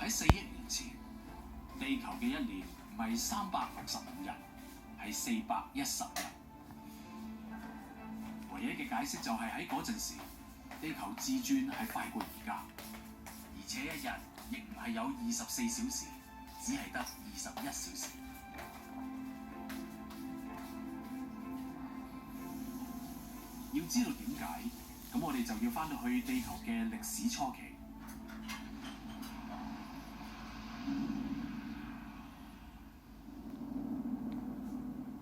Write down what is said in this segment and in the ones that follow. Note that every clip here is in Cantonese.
喺4億年前，地球嘅一年唔係365日，係410日。唯一嘅解釋就係喺嗰陣時，地球自轉係快過而家，而且一日亦唔係有24小時，只係得21小時。要知道點解，咁我哋就要返到去地球嘅歷史初期。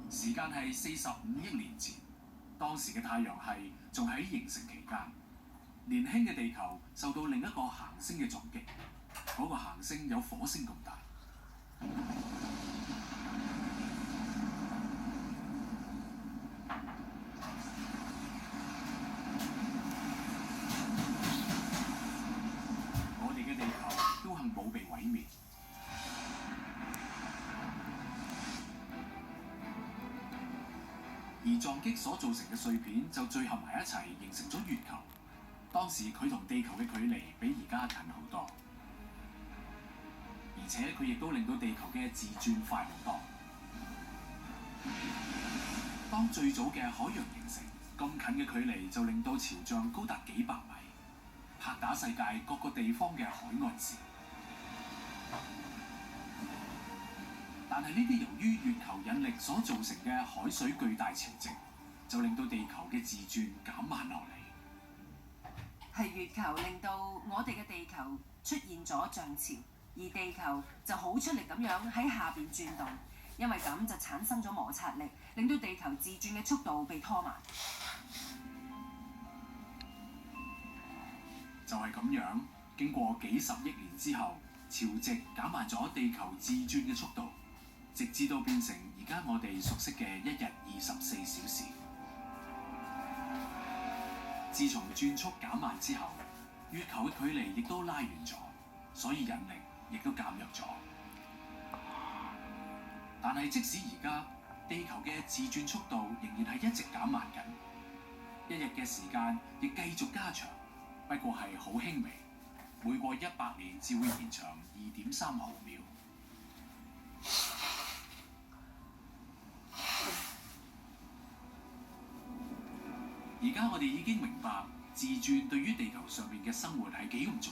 時間係45億年前，當時嘅太陽系仲喺形成期間。年輕嘅地球受到另一個行星嘅撞擊，嗰個行星有火星咁大。我哋嘅地球都幸冇被毀滅。而撞擊所造成嘅碎片就聚合埋一齊，形成咗月球。當時佢同地球嘅距離比而家近好多，而且佢亦都令到地球嘅自轉快好多。當最早嘅海洋形成，咁近嘅距離就令到潮漲高達幾百米，拍打世界各個地方嘅海岸線。但係呢啲由於月球引力所造成嘅海水巨大潮汐，就令到地球嘅自轉減慢落嚟。係月球令到我哋嘅地球出現咗漲潮，而地球就好出力咁樣喺下邊轉動，因為咁就產生咗摩擦力，令到地球自轉嘅速度被拖慢。就係咁樣，經過幾十億年之後，潮汐減慢咗地球自轉嘅速度，直至到變成而家我哋熟悉嘅一日24小時。自從轉速減慢之後，月球嘅距離亦都拉遠咗，所以引力亦都減弱咗。但係即使而家地球嘅自轉速度仍然係一直減慢緊，一日嘅時間亦繼續加長，不過係好輕微，每過100年至會延長2.3毫秒。而家我哋已經明白自轉對於地球上面嘅生活係幾咁重要。